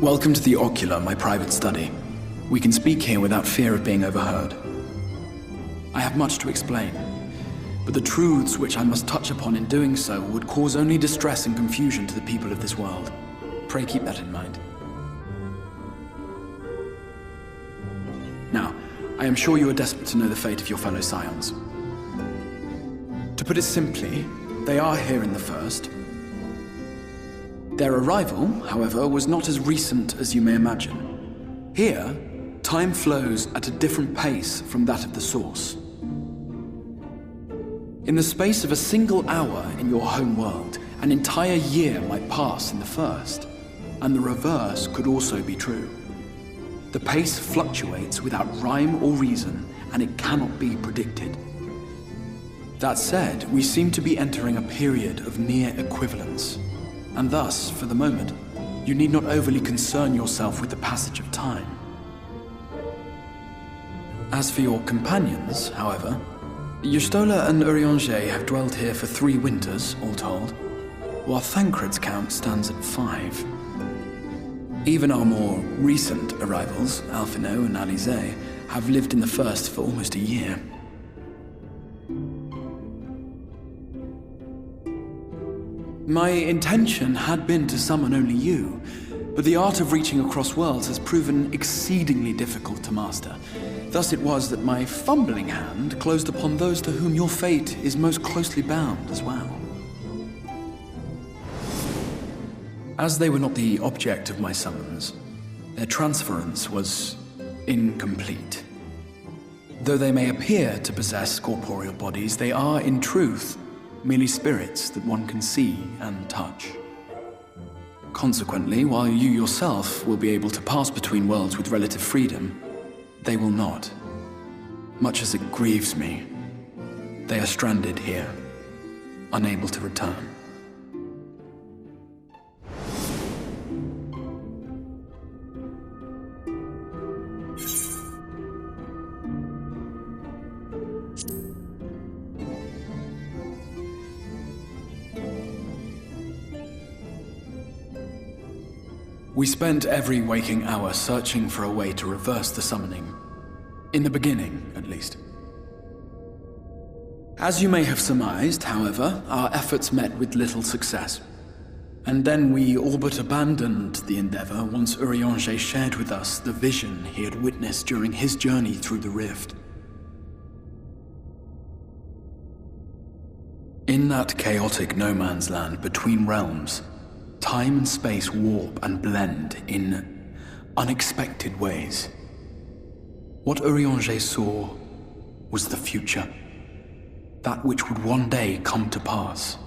Welcome to the Ocular, my private study. We can speak here without fear of being overheard. I have much to explain, but the truths which I must touch upon in doing so would cause only distress and confusion to the people of this world. Pray keep that in mind. Now, I am sure you are desperate to know the fate of your fellow scions. To put it simply, they are here in the first. Their arrival, however, was not as recent as you may imagine. Here, time flows at a different pace from that of the source. In the space of a single hour in your home world, an entire year might pass in the first, and the reverse could also be true. The pace fluctuates without rhyme or reason, and it cannot be predicted. That said, we seem to be entering a period of near equivalence. And thus, for the moment, you need not overly concern yourself with the passage of time. As for your companions, however, Yustola and Urianger have dwelled here for 3 winters, all told, while Thancred's count stands at 5. Even our more recent arrivals, Alphino and Alizé, have lived in the first for almost a year. My intention had been to summon only you, but the art of reaching across worlds has proven exceedingly difficult to master. Thus it was that my fumbling hand closed upon those to whom your fate is most closely bound as well. As they were not the object of my summons, their transference was incomplete. Though they may appear to possess corporeal bodies, they are, in truth, merely spirits that one can see and touch. Consequently, while you yourself will be able to pass between worlds with relative freedom, they will not. Much as it grieves me, they are stranded here, unable to return. We spent every waking hour searching for a way to reverse the summoning. In the beginning, at least. As you may have surmised, however, our efforts met with little success. And then we all but abandoned the endeavor once Urianger shared with us the vision he had witnessed during his journey through the rift. In that chaotic no-man's land between realms, time and space warp and blend in unexpected ways. What Urianger saw was the future, that which would one day come to pass.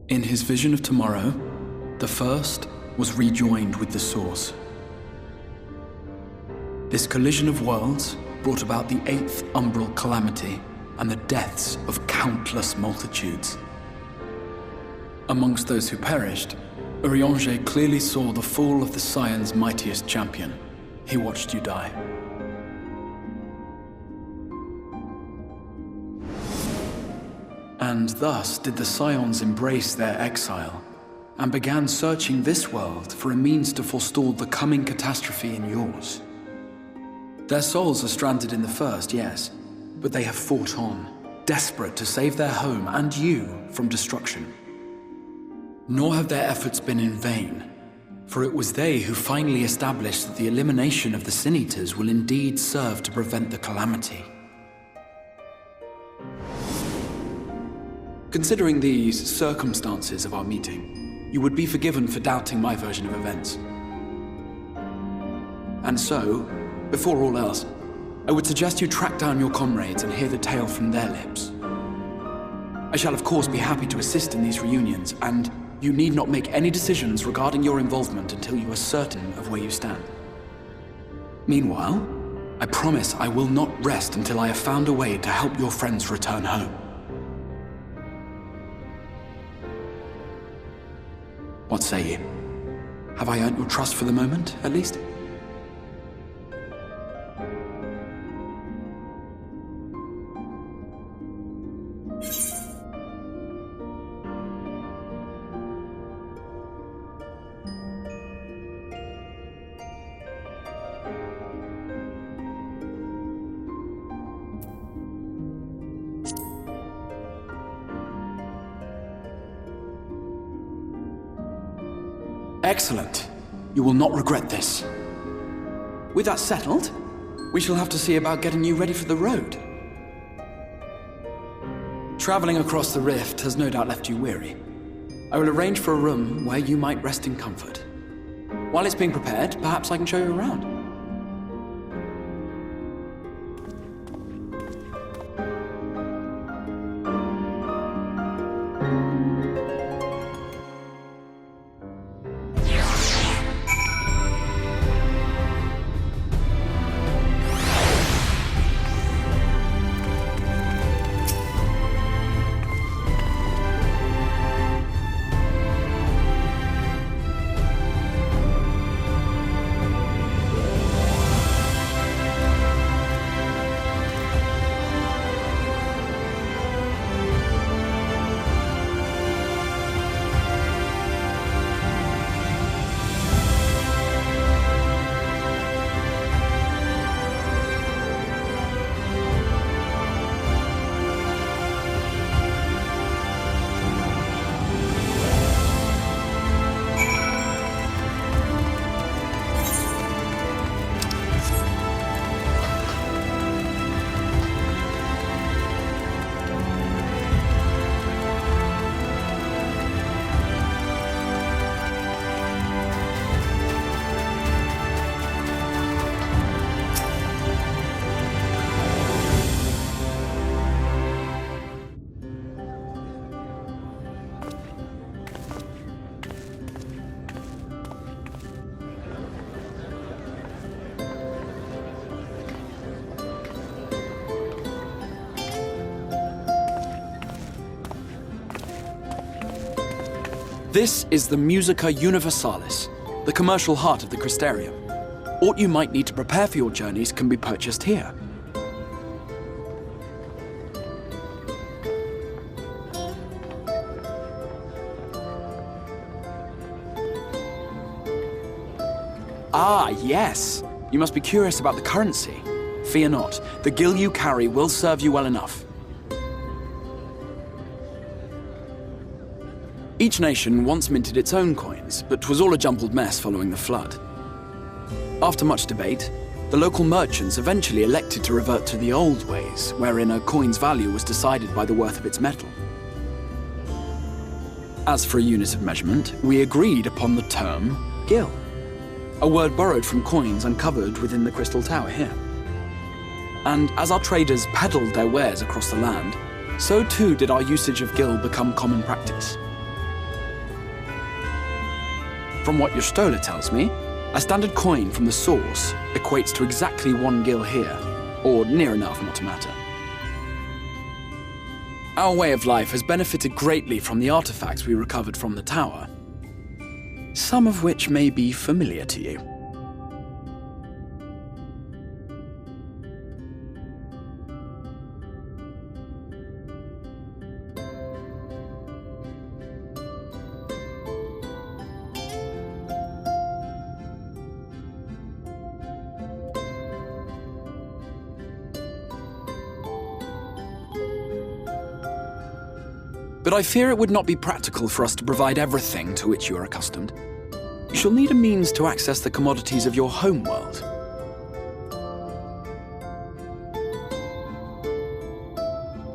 In his vision of tomorrow, the first was rejoined with the source. This collision of worlds brought about the 8th umbral calamity and the deaths of countless multitudes. Amongst those who perished, Urianger clearly saw the fall of the Scion's mightiest champion. He watched you die. And thus did the Scions embrace their exile, and began searching this world for a means to forestall the coming catastrophe in yours. Their souls are stranded in the first, yes, but they have fought on, desperate to save their home and you from destruction. Nor have their efforts been in vain, for it was they who finally established that the elimination of the Sin Eaters will indeed serve to prevent the calamity. Considering these circumstances of our meeting, you would be forgiven for doubting my version of events. And so, before all else, I would suggest you track down your comrades and hear the tale from their lips. I shall of course be happy to assist in these reunions, and you need not make any decisions regarding your involvement until you are certain of where you stand. Meanwhile, I promise I will not rest until I have found a way to help your friends return home. What say you? Have I earned your trust for the moment, at least? Excellent. You will not regret this. With that settled, we shall have to see about getting you ready for the road. Traveling across the rift has no doubt left you weary. I will arrange for a room where you might rest in comfort. While it's being prepared, perhaps I can show you around. This is the Musica Universalis, the commercial heart of the Crystarium. What you might need to prepare for your journeys can be purchased here. Ah, yes. You must be curious about the currency. Fear not. The gil you carry will serve you well enough. Each nation once minted its own coins, but 'twas all a jumbled mess following the flood. After much debate, the local merchants eventually elected to revert to the old ways, wherein a coin's value was decided by the worth of its metal. As for a unit of measurement, we agreed upon the term gil, a word borrowed from coins uncovered within the Crystal Tower here. And as our traders peddled their wares across the land, so too did our usage of gil become common practice. From what your stola tells me, a standard coin from the source equates to exactly 1 gil here, or near enough not to matter. Our way of life has benefited greatly from the artifacts we recovered from the tower, some of which may be familiar to you. But I fear it would not be practical for us to provide everything to which you are accustomed. You shall need a means to access the commodities of your homeworld.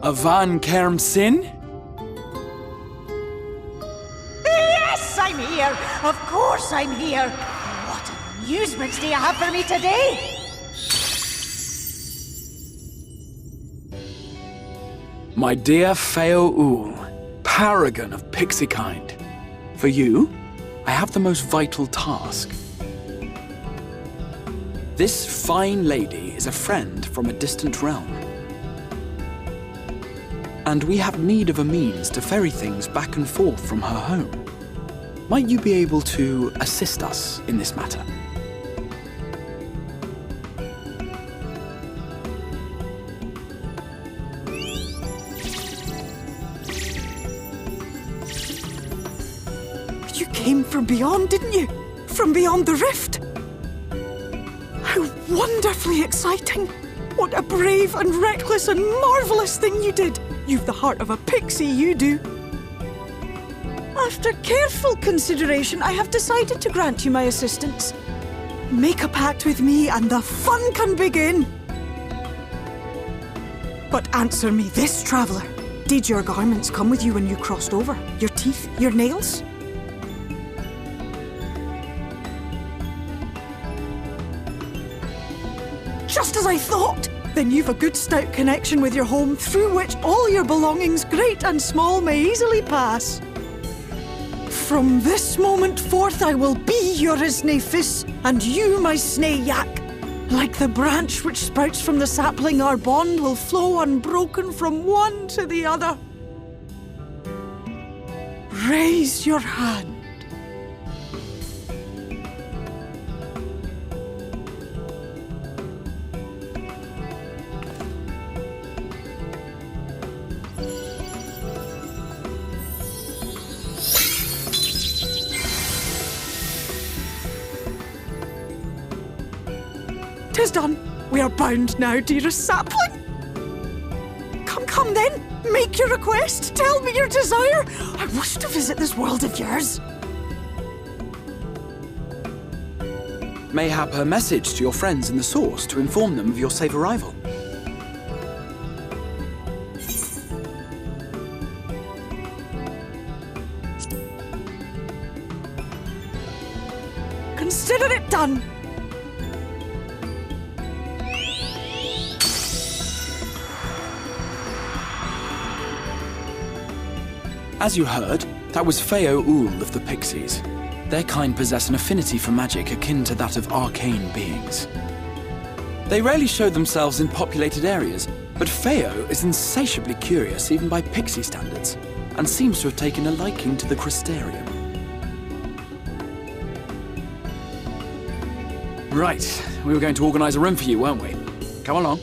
Avan Kerm Sin? Yes, I'm here! Of course I'm here! What amusements do you have for me today? My dear Feo Ul, paragon of pixie kind. For you, I have the most vital task. This fine lady is a friend from a distant realm. And we have need of a means to ferry things back and forth from her home. Might you be able to assist us in this matter? You came from beyond, didn't you? From beyond the rift? How wonderfully exciting! What a brave and reckless and marvellous thing you did! You've the heart of a pixie, you do. After careful consideration, I have decided to grant you my assistance. Make a pact with me and the fun can begin. But answer me this, traveller. Did your garments come with you when you crossed over? Your teeth? Your nails? Just as I thought! Then you've a good stout connection with your home through which all your belongings, great and small, may easily pass. From this moment forth I will be your isne fis, and you my snay yak. Like the branch which sprouts from the sapling, our bond will flow unbroken from one to the other. Raise your hand. Tis done. We are bound now, dearest sapling. Come, come then. Make your request. Tell me your desire. I wish to visit this world of yours. Mayhap a message to your friends in the Source to inform them of your safe arrival. Consider it done. As you heard, that was Feo Ul of the Pixies. Their kind possess an affinity for magic akin to that of arcane beings. They rarely show themselves in populated areas, but Feo is insatiably curious even by pixie standards, and seems to have taken a liking to the Crystarium. Right, we were going to organize a room for you, weren't we? Come along.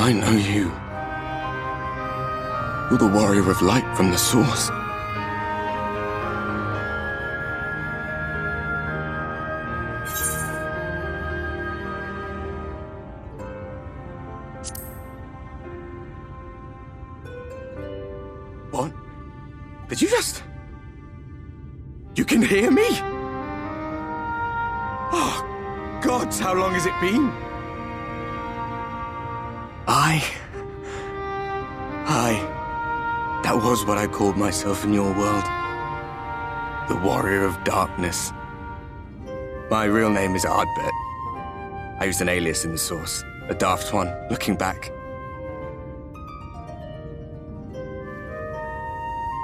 I know you. You're the warrior of light from the source. What? Did you just... You can hear me? Oh, gods, how long has it been? That was what I called myself in your world. The Warrior of Darkness. My real name is Ardbert. I used an alias in the source, a daft one, looking back.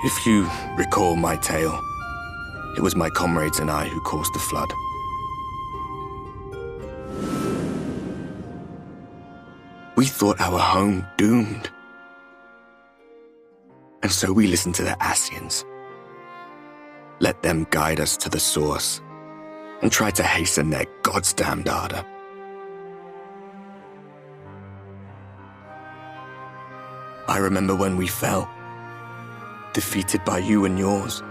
If you recall my tale, it was my comrades and I who caused the flood. We thought our home doomed. And so we listened to the Ascians. Let them guide us to the source and tried to hasten their goddamned ardor. I remember when we fell, defeated by you and yours.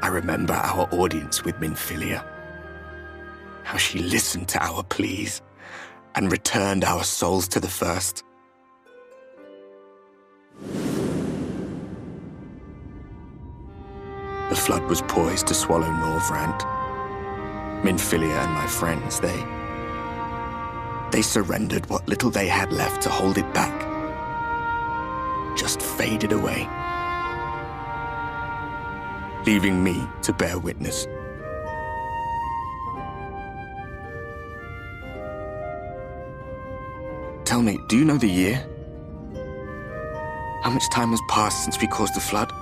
I remember our audience with Minfilia, how she listened to our pleas and returned our souls to the First. The flood was poised to swallow Norvrant. Minfilia and my friends, they surrendered what little they had left to hold it back. Just faded away, leaving me to bear witness. Tell me, do you know the year? How much time has passed since we caused the flood?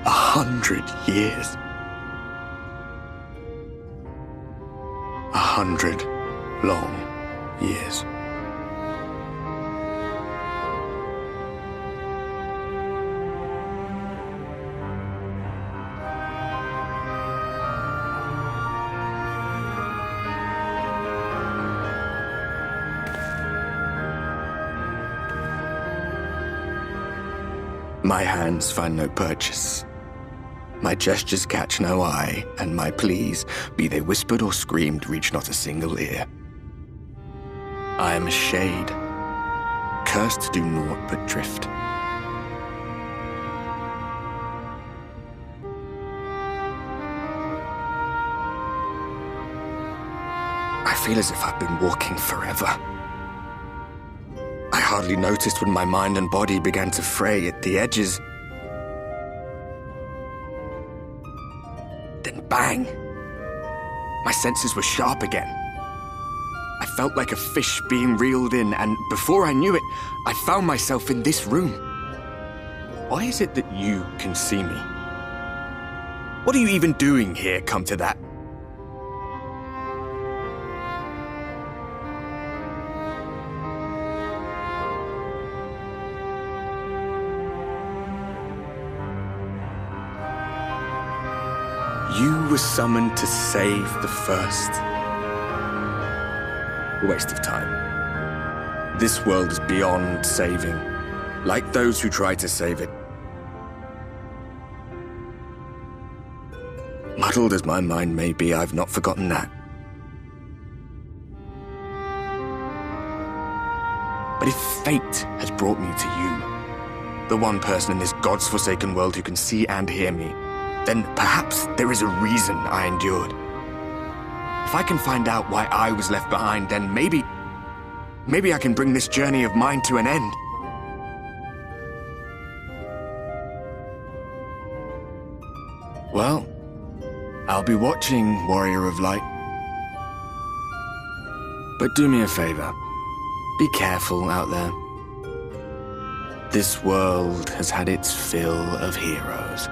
100 years. 100 long years. My hands find no purchase. My gestures catch no eye, and my pleas, be they whispered or screamed, reach not a single ear. I am a shade, cursed to do naught but drift. I feel as if I've been walking forever. I hardly noticed when my mind and body began to fray at the edges. Then bang! My senses were sharp again. I felt like a fish being reeled in, and before I knew it, I found myself in this room. Why is it that you can see me? What are you even doing here, come to that? You were summoned to save the First. A waste of time. This world is beyond saving, like those who try to save it. Muddled as my mind may be, I've not forgotten that. But if fate has brought me to you, the one person in this God's-forsaken world who can see and hear me, then perhaps there is a reason I endured. If I can find out why I was left behind, then maybe I can bring this journey of mine to an end. Well, I'll be watching, Warrior of Light. But do me a favor. Be careful out there. This world has had its fill of heroes.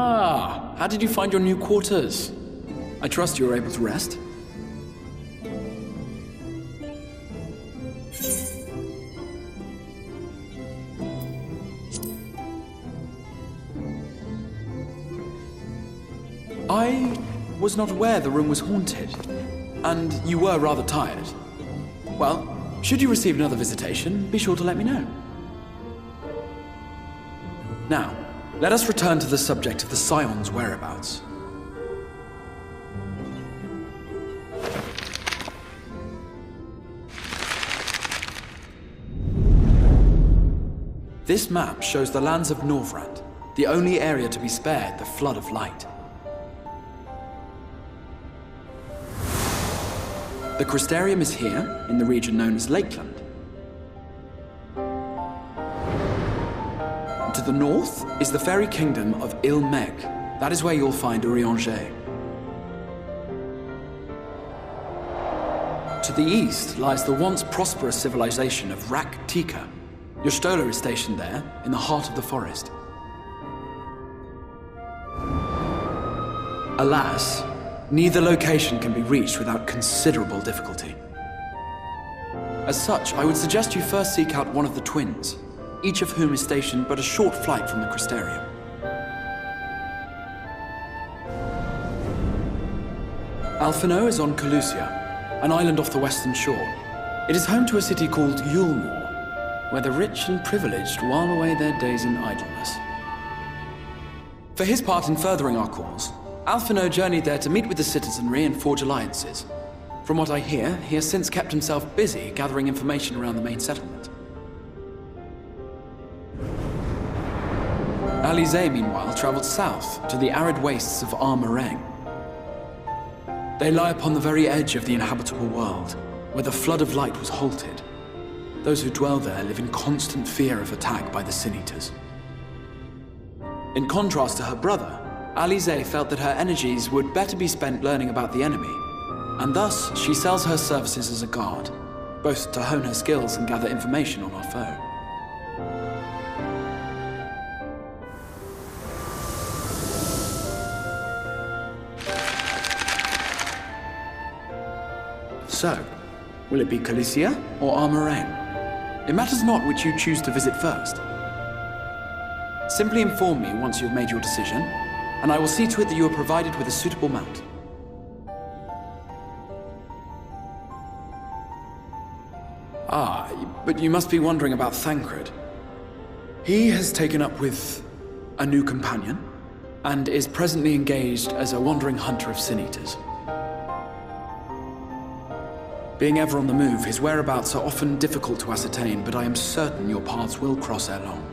Ah, how did you find your new quarters? I trust you were able to rest? I was not aware the room was haunted, and you were rather tired. Well, should you receive another visitation, be sure to let me know. Now, let us return to the subject of the Scion's whereabouts. This map shows the lands of Norvrand, the only area to be spared the flood of light. The Crystarium is here, in the region known as Lakeland. To the north is the fairy kingdom of Il-Meg. That is where you'll find Urianger. To the east lies the once prosperous civilization of Rak-Tika. Your Stola is stationed there, in the heart of the forest. Alas, neither location can be reached without considerable difficulty. As such, I would suggest you first seek out one of the twins, each of whom is stationed but a short flight from the Crystarium. Alphino is on Calusia, an island off the western shore. It is home to a city called Yulmore, where the rich and privileged while away their days in idleness. For his part in furthering our cause, Alphino journeyed there to meet with the citizenry and forge alliances. From what I hear, he has since kept himself busy gathering information around the main settlement. Alize, meanwhile, traveled south to the arid wastes of Armareng. They lie upon the very edge of the inhabitable world, where the flood of light was halted. Those who dwell there live in constant fear of attack by the Sin-Eaters. In contrast to her brother, Alize felt that her energies would better be spent learning about the enemy, and thus she sells her services as a guard, both to hone her skills and gather information on our foe. So, will it be Calicia or Armareng? It matters not which you choose to visit first. Simply inform me once you have made your decision, and I will see to it that you are provided with a suitable mount. Ah, but you must be wondering about Thancred. He has taken up with a new companion, and is presently engaged as a wandering hunter of Sin-Eaters. Being ever on the move, his whereabouts are often difficult to ascertain, but I am certain your paths will cross ere long.